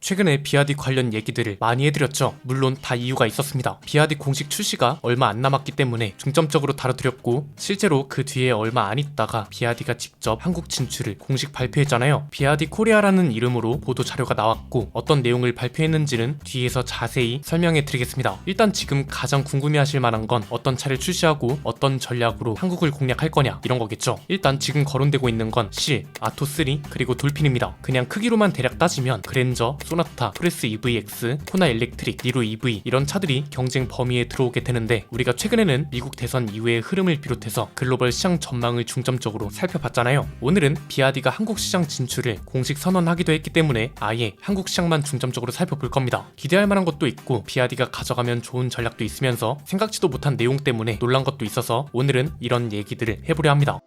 최근에 비아디 관련 얘기들을 많이 해드렸죠. 물론 다 이유가 있었습니다. 비아디 공식 출시가 얼마 안 남았기 때문에 중점적으로 다뤄드렸고, 실제로 그 뒤에 얼마 안 있다가 비아디가 직접 한국 진출을 공식 발표했잖아요. 비아디 코리아라는 이름으로 보도 자료가 나왔고, 어떤 내용을 발표했는지는 뒤에서 자세히 설명해 드리겠습니다. 일단 지금 가장 궁금해하실 만한 건 어떤 차를 출시하고 어떤 전략으로 한국을 공략할 거냐, 이런 거겠죠. 일단 지금 거론되고 있는 건 실, 아토3 그리고 돌핀입니다. 그냥 크기로만 대략 따지면 그랜저, 소나타, 토레스 EVX, 코나 일렉트릭, 니로 EV 이런 차들이 경쟁 범위에 들어오게 되는데, 우리가 최근에는 미국 대선 이후의 흐름을 비롯해서 글로벌 시장 전망을 중점적으로 살펴봤잖아요. 오늘은 비아디가 한국 시장 진출을 공식 선언하기도 했기 때문에 아예 한국 시장만 중점적으로 살펴볼 겁니다. 기대할 만한 것도 있고 비아디가 가져가면 좋은 전략도 있으면서 생각지도 못한 내용 때문에 놀란 것도 있어서 오늘은 이런 얘기들을 해보려 합니다.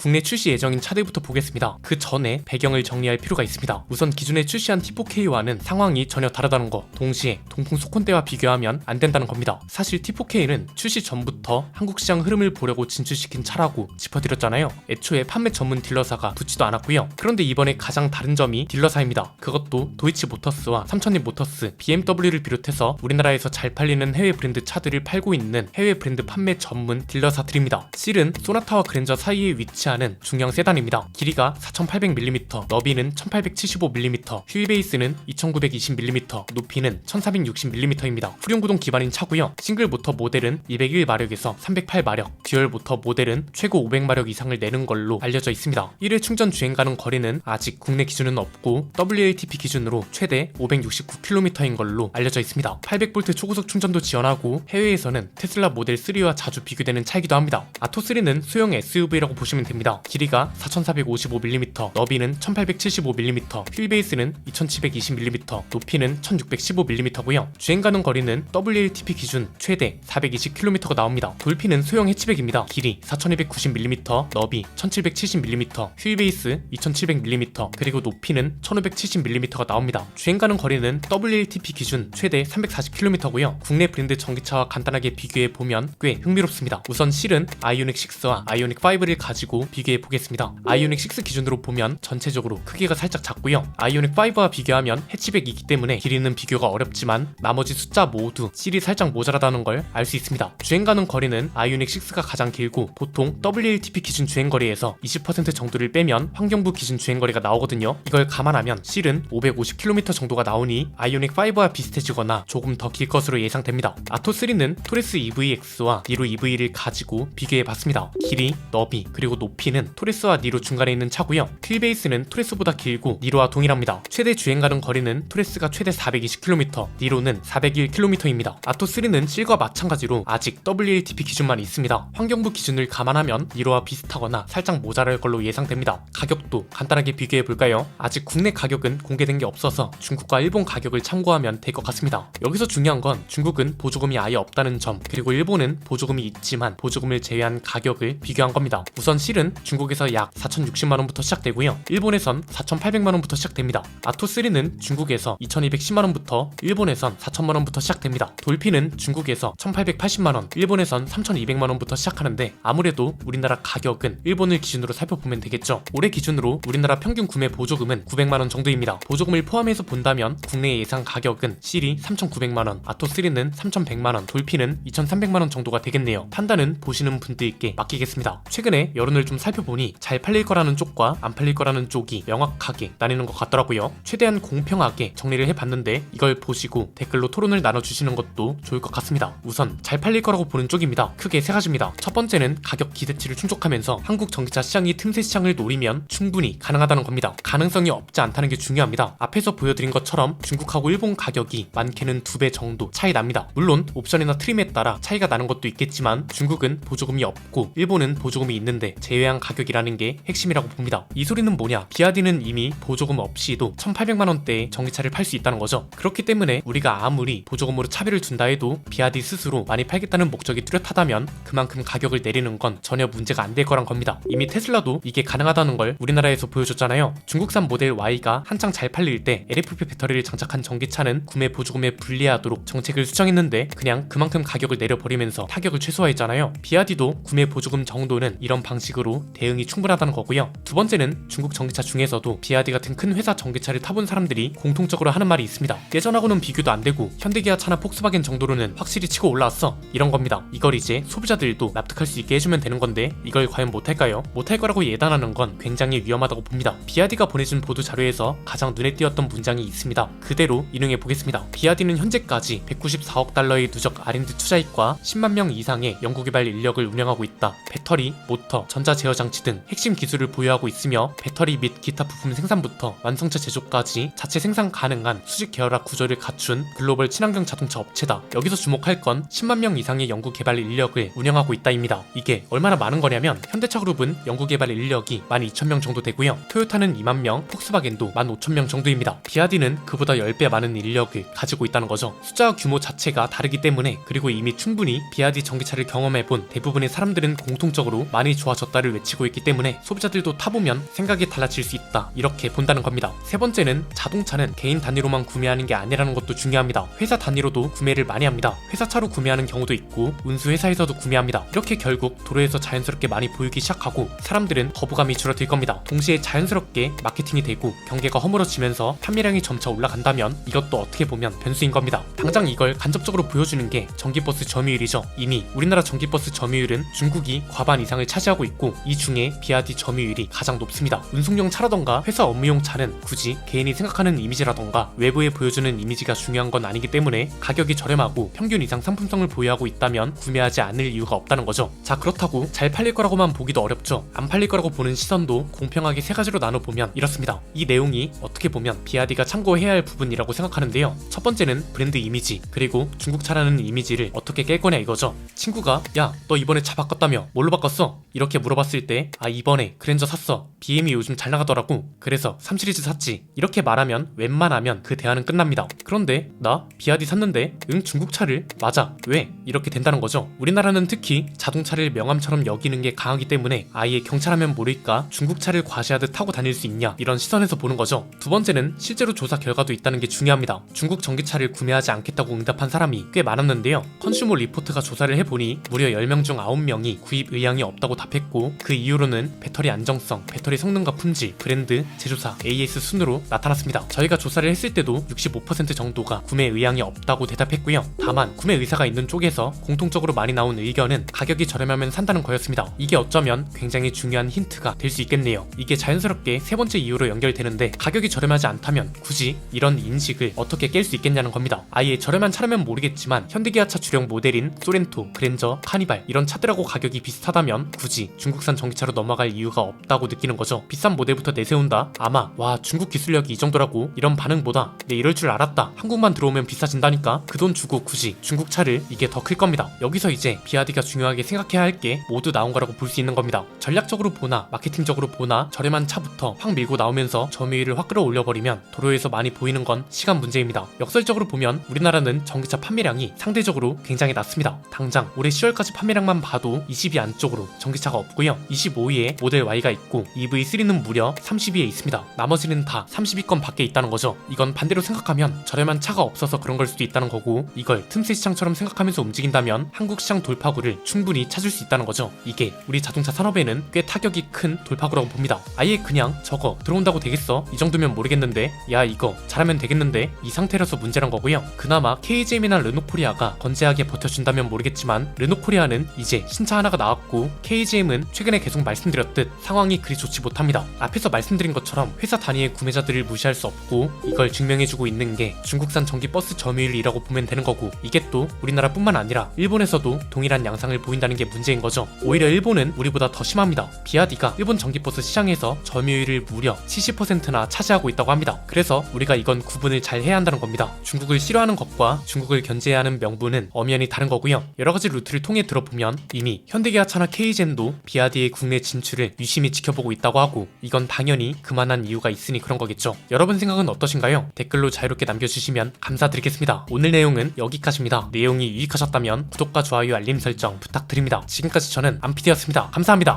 국내 출시 예정인 차들부터 보겠습니다. 그 전에 배경을 정리할 필요가 있습니다. 우선 기존에 출시한 T4K와는 상황이 전혀 다르다는 거, 동시에 동풍 소콘대와 비교하면 안 된다는 겁니다. 사실 T4K는 출시 전부터 한국 시장 흐름을 보려고 진출시킨 차라고 짚어드렸잖아요. 애초에 판매 전문 딜러사가 붙지도 않았고요. 그런데 이번에 가장 다른 점이 딜러사입니다. 그것도 도이치모터스와 삼천리모터스, BMW를 비롯해서 우리나라에서 잘 팔리는 해외 브랜드 차들을 팔고 있는 해외 브랜드 판매 전문 딜러사들입니다. 실은 소나타와 그랜저 사이에 위치하는 중형 세단입니다. 길이가 4800mm, 너비는 1875mm, 휠베이스는 2920mm, 높이는 1460mm입니다. 후륜구동 기반인 차고요. 싱글 모터 모델은 201마력에서 308마력, 듀얼 모터 모델은 최고 500마력 이상을 내는 걸로 알려져 있습니다. 1회 충전 주행 가능 거리는 아직 국내 기준은 없고 WLTP 기준으로 최대 569km인 걸로 알려져 있습니다. 800V 초고속 충전도 지원하고 해외에서는 테슬라 모델 3와 자주 비교되는 차이기도 합니다. 아토3는 소형 SUV라고 보시면 됩니다. 길이가 4455mm, 너비는 1875mm, 휠베이스는 2720mm, 높이는 1615mm고요. 주행 가능 거리는 WLTP 기준 최대 420km가 나옵니다. 돌핀은 소형 해치백입니다. 길이 4290mm, 너비 1770mm, 휠베이스 2700mm, 그리고 높이는 1570mm가 나옵니다. 주행 가능 거리는 WLTP 기준 최대 340km고요. 국내 브랜드 전기차와 간단하게 비교해 보면 꽤 흥미롭습니다. 우선 실은 아이오닉 6와 아이오닉 5를 가지고 비교해 보겠습니다. 아이오닉 6 기준으로 보면 전체적으로 크기가 살짝 작고요. 아이오닉 5와 비교하면 해치백이기 때문에 길이는 비교가 어렵지만 나머지 숫자 모두 실이 살짝 모자라다는 걸 알 수 있습니다. 주행 가능 거리는 아이오닉 6가 가장 길고 보통 WLTP 기준 주행거리에서 20% 정도를 빼면 환경부 기준 주행거리가 나오거든요. 이걸 감안하면 실은 550km 정도가 나오니 아이오닉 5와 비슷해지거나 조금 더 길 것으로 예상됩니다. 아토3는 토레스 EVX와 니로 EV를 가지고 비교해봤습니다. 길이, 너비, 그리고 높이는 토레스와 니로 중간에 있는 차고요. 휠베이스는 토레스보다 길고 니로와 동일합니다. 최대 주행 가능 거리는 토레스가 최대 420km, 니로는 401km입니다. 아토3는 실과 마찬가지로 아직 WLTP 기준만 있습니다. 환경부 기준을 감안하면 니로와 비슷하거나 살짝 모자랄 걸로 예상됩니다. 가격도 간단하게 비교해볼까요? 아직 국내 가격은 공개된 게 없어서 중국과 일본 가격을 참고하면 될 것 같습니다. 여기서 중요한 건 중국은 보조금이 아예 없다는 점, 그리고 일본은 보조금이 있지만 보조금을 제외한 가격을 비교한 겁니다. 우선 실은 중국에서 약 4060만원부터 시작되고요. 일본에선 4800만원부터 시작됩니다. 아토3는 중국에서 2210만원부터 일본에선 4000만원부터 시작됩니다. 돌핀은 중국에서 1880만원, 일본에선 3200만원부터 시작하는데 아무래도 우리나라 가격은 일본을 기준으로 살펴보면 되겠죠. 올해 기준으로 우리나라 평균 구매 보조금은 900만원 정도입니다. 보조금을 포함해서 본다면 국내 예상 가격은 실이 3900만원, 아토3는 3100만원, 돌핀은 2300만원 정도가 되겠네요. 판단은 보시는 분들께 맡기겠습니다. 최근에 여론을 좀 살펴보니 잘 팔릴 거라는 쪽과 안 팔릴 거라는 쪽이 명확하게 나뉘는 것 같더라고요. 최대한 공평하게 정리를 해봤는데 이걸 보시고 댓글로 토론을 나눠주시는 것도 좋을 것 같습니다. 우선 잘 팔릴 거라고 보는 쪽입니다. 크게 세 가지입니다. 첫 번째는 가격 기대치를 충족하면서 한국 전기차 시장이 틈새 시장을 노리면 충분히 가능하다는 겁니다. 가능성이 없지 않다는 게 중요합니다. 앞에서 보여드린 것처럼 중국하고 일본 가격이 많게는 2배 정도 차이 납니다. 물론 옵션이나 트림에 따라 차이가 나는 것도 있겠지만 중국은 보조금이 없고 일본은 보조금이 있는데 제외한 가격이라는 게 핵심이라고 봅니다. 이 소리는 뭐냐? 비아디는 이미 보조금 없이도 1800만원대에 전기차를 팔 수 있다는 거죠. 그렇기 때문에 우리가 아무리 보조금으로 차별을 둔다 해도 비아디 스스로 많이 팔겠다는 목적이 뚜렷하다면 그만큼 가격을 내리는 건 전혀 문제가 안 될 거란 겁니다. 이미 테슬라도 이게 가능하다는 걸 우리나라에서 보여줬잖아요. 중국산 모델 Y가 한창 잘 팔릴 때 LFP 배터리를 장착한 전기차는 구매 보조금에 불리하도록 정책을 수정했는데 그냥 그만큼 가격을 내려버리면서 타격을 최소화했잖아요. 비아디도 구매 보조금 정도는 이런 방식으로 정도로 대응이 충분하다는 거고요. 두 번째는 중국 전기차 중에서도 BYD 같은 큰 회사 전기차를 타본 사람들이 공통적으로 하는 말이 있습니다. 예전하고는 비교도 안 되고 현대기아차나 폭스바겐 정도로는 확실히 치고 올라왔어, 이런 겁니다. 이걸 이제 소비자들도 납득할 수 있게 해주면 되는 건데 이걸 과연 못할까요? 못할 거라고 예단하는 건 굉장히 위험하다고 봅니다. BYD가 보내준 보도 자료에서 가장 눈에 띄었던 문장이 있습니다. 그대로 인용해 보겠습니다. BYD는 현재까지 194억 달러의 누적 R&D 투자액과 10만 명 이상의 연구개발 인력을 운영하고 있다. 배터리, 모터, 전자 제어 장치 등 핵심 기술을 보유하고 있으며 배터리 및 기타 부품 생산부터 완성차 제조까지 자체 생산 가능한 수직 계열화 구조를 갖춘 글로벌 친환경 자동차 업체다. 여기서 주목할 건 10만 명 이상의 연구개발 인력을 운영하고 있다입니다. 이게 얼마나 많은 거냐면 현대차 그룹은 연구개발 인력이 12,000명 정도 되고요. 토요타는 2만 명, 폭스바겐도 15,000명 정도입니다. BYD는 그보다 10배 많은 인력을 가지고 있다는 거죠. 숫자와 규모 자체가 다르기 때문에, 그리고 이미 충분히 BYD 전기차를 경험해본 대부분의 사람들은 공통적으로 많이 좋아졌다를 외치고 있기 때문에 소비자들도 타보면 생각이 달라질 수 있다, 이렇게 본다는 겁니다. 세 번째는 자동차는 개인 단위로만 구매하는 게 아니라는 것도 중요합니다. 회사 단위로도 구매를 많이 합니다. 회사차로 구매하는 경우도 있고 운수회사에서도 구매합니다. 이렇게 결국 도로에서 자연스럽게 많이 보이기 시작하고 사람들은 거부감이 줄어들 겁니다. 동시에 자연스럽게 마케팅이 되고 경계가 허물어지면서 판매량이 점차 올라간다면 이것도 어떻게 보면 변수인 겁니다. 당장 이걸 간접적으로 보여주는 게 전기버스 점유율이죠. 이미 우리나라 전기버스 점유율은 중국이 과반 이상을 차지하고 있고 이 중에 BYD 점유율이 가장 높습니다. 운송용 차라던가 회사 업무용 차는 굳이 개인이 생각하는 이미지라던가 외부에 보여주는 이미지가 중요한 건 아니기 때문에 가격이 저렴하고 평균 이상 상품성을 보유하고 있다면 구매하지 않을 이유가 없다는 거죠. 자, 그렇다고 잘 팔릴 거라고만 보기도 어렵죠. 안 팔릴 거라고 보는 시선도 공평하게 세 가지로 나눠보면 이렇습니다. 이 내용이 어떻게 보면 BYD가 참고해야 할 부분이라고 생각하는데요. 첫 번째는 브랜드 이미지, 그리고 중국차라는 이미지를 어떻게 깰 거냐 이거죠. 친구가 야, 너 이번에 차 바꿨다며? 뭘로 바꿨어? 이렇게 물어봤을 때 아, 이번에 그랜저 샀어. BM이 요즘 잘 나가더라고. 그래서 3 시리즈 샀지. 이렇게 말하면 웬만하면 그 대화는 끝납니다. 그런데 나 BYD 샀는데 응, 중국차를? 맞아. 왜? 이렇게 된다는 거죠. 우리나라는 특히 자동차를 명함처럼 여기는 게 강하기 때문에 아예 경찰하면 모를까 중국차를 과시하듯 타고 다닐 수 있냐, 이런 시선에서 보는 거죠. 두 번째는 실제로 조사 결과도 있다는 게 중요합니다. 중국 전기차를 구매하지 않겠다고 응답한 사람이 꽤 많았는데요. 컨슈머 리포트가 조사를 해보니 무려 10명 중 9명이 구입 의향이 없다고 답했고 그 이유로는 배터리 안정성, 배터리 성능과 품질, 브랜드, 제조사, AS 순으로 나타났습니다. 저희가 조사를 했을 때도 65% 정도가 구매 의향이 없다고 대답했고요. 다만 구매 의사가 있는 쪽에서 공통적으로 많이 나온 의견은 가격이 저렴하면 산다는 거였습니다. 이게 어쩌면 굉장히 중요한 힌트가 될 수 있겠네요. 이게 자연스럽게 세 번째 이유로 연결되는데 가격이 저렴하지 않다면 굳이 이런 인식을 어떻게 깰 수 있겠냐는 겁니다. 아예 저렴한 차라면 모르겠지만 현대기아차 주력 모델인 소렌토, 그랜저, 카니발 이런 차들하고 가격이 비슷하다면 굳이 중국산 전기차로 넘어갈 이유가 없다고 느끼는 거죠. 비싼 모델부터 내세운다? 아마 와, 중국 기술력이 이 정도라고? 이런 반응보다 내 이럴 줄 알았다, 한국만 들어오면 비싸진다니까 그 돈 주고 굳이 중국 차를, 이게 더 클 겁니다. 여기서 이제 BYD가 중요하게 생각해야 할 게 모두 나온 거라고 볼 수 있는 겁니다. 전략적으로 보나 마케팅적으로 보나 저렴한 차부터 확 밀고 나오면서 점유율을 확 끌어올려버리면 도로에서 많이 보이는 건 시간 문제입니다. 역설적으로 보면 우리나라는 전기차 판매량이 상대적으로 굉장히 낮습니다. 당장 올해 10월까지 판매량만 봐도 20위 안쪽으로 전기차가 없고요. 25위에 모델 Y가 있고 EV3는 무려 30위에 있습니다. 나머지는 다 30위권 밖에 있다는 거죠. 이건 반대로 생각하면 저렴한 차가 없어서 그런 걸 수도 있다는 거고, 이걸 틈새 시장처럼 생각하면서 움직인다면 한국 시장 돌파구를 충분히 찾을 수 있다는 거죠. 이게 우리 자동차 산업에는 꽤 타격이 큰 돌파구라고 봅니다. 아예 그냥 저거 들어온다고 되겠어? 이 정도면 모르겠는데, 야 이거 잘하면 되겠는데, 이 상태라서 문제란 거고요. 그나마 KGM이나 르노코리아가 건재하게 버텨준다면 모르겠지만 르노코리아는 이제 신차 하나가 나왔고 KGM은 최근에 계속 말씀드렸듯 상황이 그리 좋지 못합니다. 앞에서 말씀드린 것처럼 회사 단위의 구매자들을 무시할 수 없고 이걸 증명해주고 있는 게 중국산 전기버스 점유율이라고 보면 되는 거고, 이게 또 우리나라뿐만 아니라 일본에서도 동일한 양상을 보인다는 게 문제인 거죠. 오히려 일본은 우리보다 더 심합니다. BYD가 일본 전기버스 시장에서 점유율을 무려 70%나 차지하고 있다고 합니다. 그래서 우리가 이건 구분을 잘 해야 한다는 겁니다. 중국을 싫어하는 것과 중국을 견제해야 하는 명분은 엄연히 다른 거고요. 여러가지 루트를 통해 들어보면 이미 현대기아차나 KGM도 BYD의 국내 진출을 유심히 지켜보고 있다고 하고, 이건 당연히 그만한 이유가 있으니 그런 거겠죠. 여러분 생각은 어떠신가요? 댓글로 자유롭게 남겨주시면 감사드리겠습니다. 오늘 내용은 여기까지입니다. 내용이 유익하셨다면 구독과 좋아요, 알림 설정 부탁드립니다. 지금까지 저는 안피디였습니다. 감사합니다.